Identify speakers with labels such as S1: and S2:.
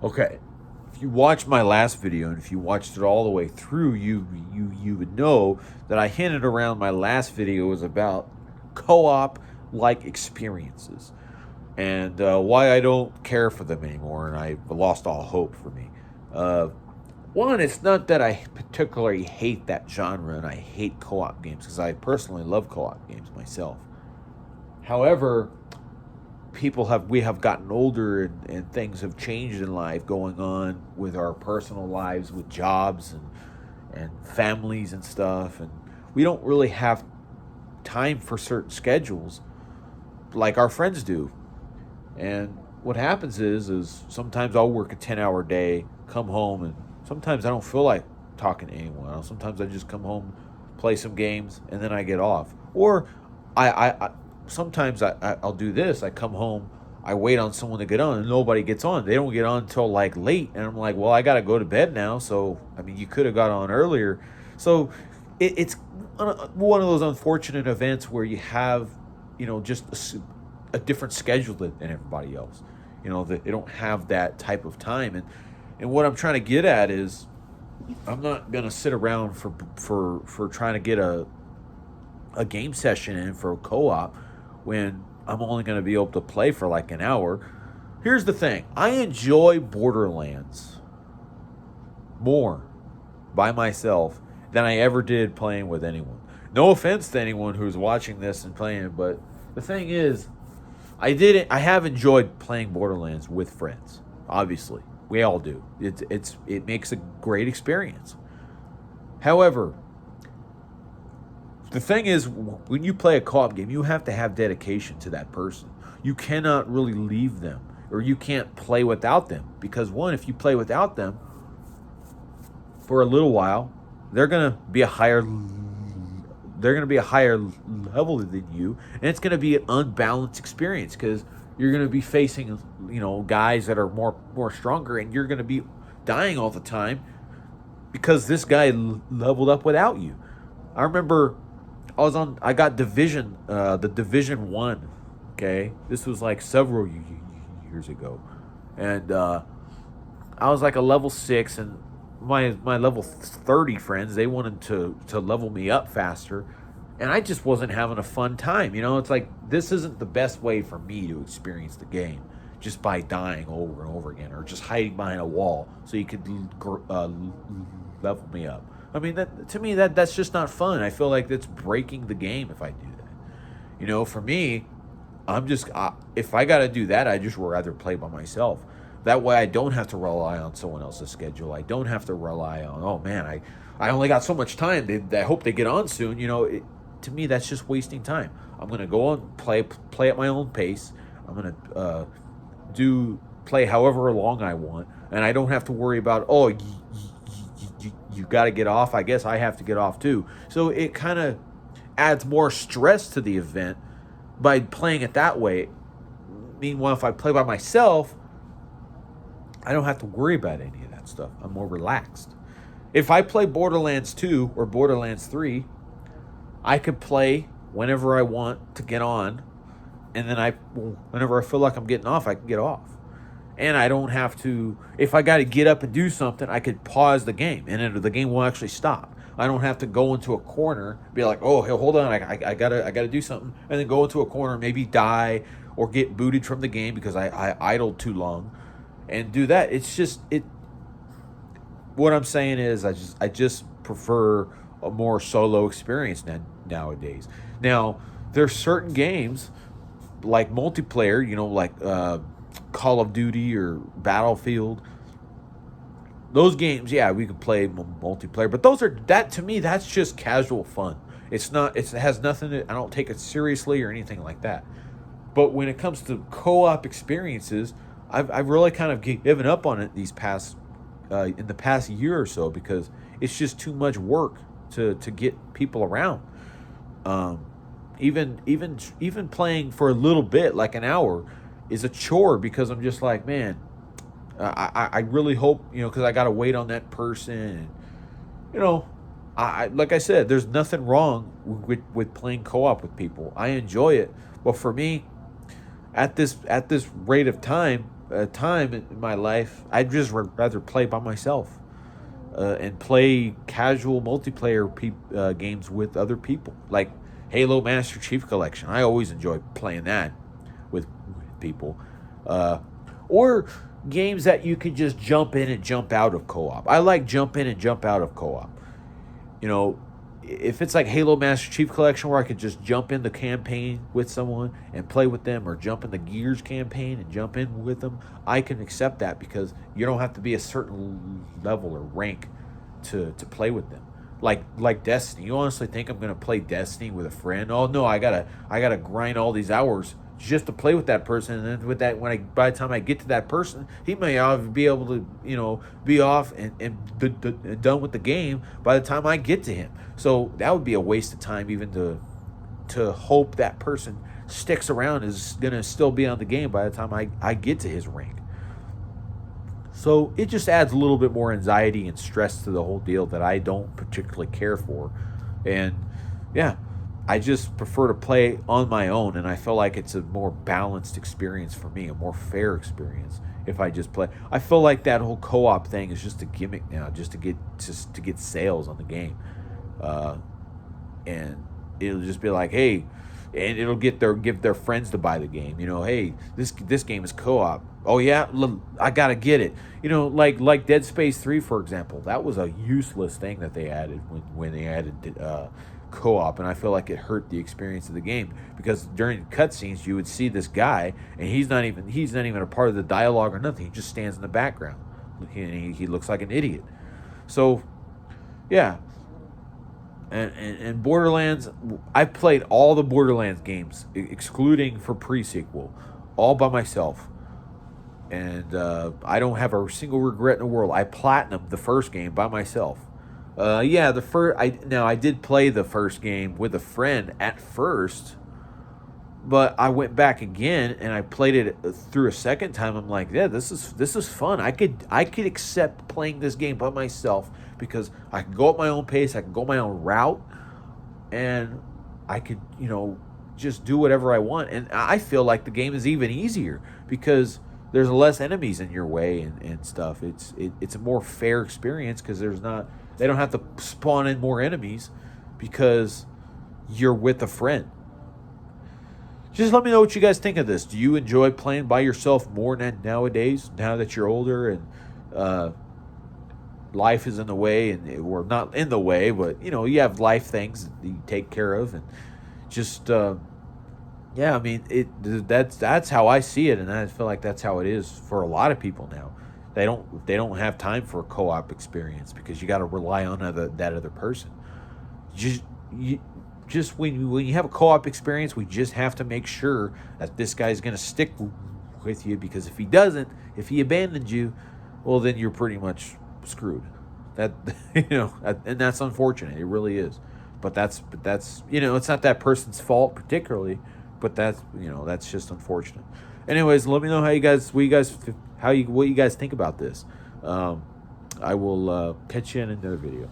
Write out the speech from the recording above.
S1: Okay, if you watched my last video and if you watched it all the way through, you would know that I hinted around my last video was about co-op like experiences and why I don't care for them anymore, and I've lost all hope for me. Uh, One, it's not that I particularly hate that genre and I hate co-op games because I personally love co-op games myself. However, we have gotten older and things have changed in life going on with our personal lives with jobs and families and stuff, and we don't really have time for certain schedules like our friends do. And what happens is sometimes I'll work a 10-hour day, come home, and sometimes I don't feel like talking to anyone. Sometimes I just come home, play some games, and then I get off. Or I sometimes I'll do this. I come home, I wait on someone to get on, and nobody gets on. They don't get on until like late, and I'm like, well, I got to go to bed now. So I mean, you could have got on earlier. So it's one of those unfortunate events where you have, just a different schedule than everybody else. That they don't have that type of time, and what I'm trying to get at is, I'm not gonna sit around for trying to get a game session in for a co-op when I'm only going to be able to play for like an hour. Here's the thing. I enjoy Borderlands more by myself than I ever did playing with anyone. No offense to anyone who's watching this and playing, but the thing is, I have enjoyed playing Borderlands with friends. Obviously, we all do. It makes a great experience. However, the thing is, when you play a co-op game, you have to have dedication to that person. You cannot really leave them, or you can't play without them. Because one, if you play without them for a little while, they're gonna be a higher level than you, and it's gonna be an unbalanced experience because you're gonna be facing guys that are more stronger, and you're gonna be dying all the time because this guy leveled up without you. I remember I got the Division 1, okay? This was like several years ago. And I was like a level 6, and my level 30 friends, they wanted to level me up faster, and I just wasn't having a fun time. It's like, this isn't the best way for me to experience the game, just by dying over and over again, or just hiding behind a wall so you could level me up. I mean, to me, that's just not fun. I feel like that's breaking the game if I do that. For me, if I got to do that, I just would rather play by myself. That way I don't have to rely on someone else's schedule. I don't have to rely on, oh man, I only got so much time. I hope they get on soon. To me, that's just wasting time. I'm going to go on, play at my own pace. I'm going to play however long I want. And I don't have to worry about, you got to get off. I guess I have to get off too. So it kind of adds more stress to the event by playing it that way. Meanwhile, if I play by myself, I don't have to worry about any of that stuff. I'm more relaxed. If I play Borderlands 2 or Borderlands 3, I could play whenever I want to get on, and then whenever I feel like I'm getting off, I can get off. And I don't have to, if I got to get up and do something, I could pause the game, and then the game will actually stop. I don't have to go into a corner, be like, oh, hey, hold on, I gotta do something, and then go into a corner, maybe die or get booted from the game because I idled too long, and do that. It's just it. What I'm saying is, I just prefer a more solo experience nowadays. Now, there's certain games like multiplayer, like Call of Duty or Battlefield. Those games, yeah, we could play multiplayer, but to me, that's just casual fun. It has nothing to, I don't take it seriously or anything like that. But when it comes to co-op experiences, I've really kind of given up on it in the past year or so, because it's just too much work to get people around. Even playing for a little bit, like an hour, is a chore, because I'm just like, man, I really hope, because I got to wait on that person. And, like I said, there's nothing wrong with playing co-op with people. I enjoy it. But for me, at this rate of time, a time in my life, I'd just rather play by myself and play casual multiplayer games with other people, like Halo Master Chief Collection. I always enjoy playing that with people, or games that you can just jump in and jump out of co-op. I like jump in and jump out of co-op. You know, if it's like Halo Master Chief Collection where I could just jump in the campaign with someone and play with them, or jump in the Gears campaign and jump in with them, I can accept that because you don't have to be a certain level or rank to play with them. Like Destiny. You honestly think I'm gonna play Destiny with a friend? Oh no, I gotta grind all these hours just to play with that person, and then with that, by the time I get to that person, he may be able to, be off and done with the game by the time I get to him. So that would be a waste of time, even to hope that person sticks around, is gonna still be on the game by the time I get to his rank. So it just adds a little bit more anxiety and stress to the whole deal that I don't particularly care for. And yeah, I just prefer to play on my own, and I feel like it's a more balanced experience for me, a more fair experience if I just play. I feel like that whole co-op thing is just a gimmick now, just to get sales on the game, and it'll just be like, hey, and it'll give their friends to buy the game. Hey, this game is co-op. Oh yeah, I gotta get it. Like Dead Space 3, for example. That was a useless thing that they added when they added co-op, and I feel like it hurt the experience of the game, because during cutscenes you would see this guy, and he's not even a part of the dialogue or nothing. He just stands in the background. He looks like an idiot. So yeah. And Borderlands, I've played all the Borderlands games, excluding for pre-sequel, all by myself. And I don't have a single regret in the world. I platinumed the first game by myself. I did play the first game with a friend at first, but I went back again and I played it through a second time. I'm like, yeah, this is fun. I could accept playing this game by myself, because I can go at my own pace, I can go my own route, and I could, just do whatever I want. And I feel like the game is even easier because there's less enemies in your way and stuff. It's a more fair experience because they don't have to spawn in more enemies because you're with a friend. Just let me know what you guys think of this. Do you enjoy playing by yourself more nowadays, now that you're older and life is in the way, or not in the way, but you have life things that you take care of, and just yeah, I mean, that's how I see it, and I feel like that's how it is for a lot of people now. They don't have time for a co-op experience because you got to rely on that other person. Just when you have a co-op experience, we just have to make sure that this guy's going to stick with you, because if he doesn't, if he abandons you, well, then you're pretty much screwed. That and that's unfortunate. It really is. But that's it's not that person's fault particularly, but that's just unfortunate. Anyways, let me know what you guys think about this. I will catch you in another video.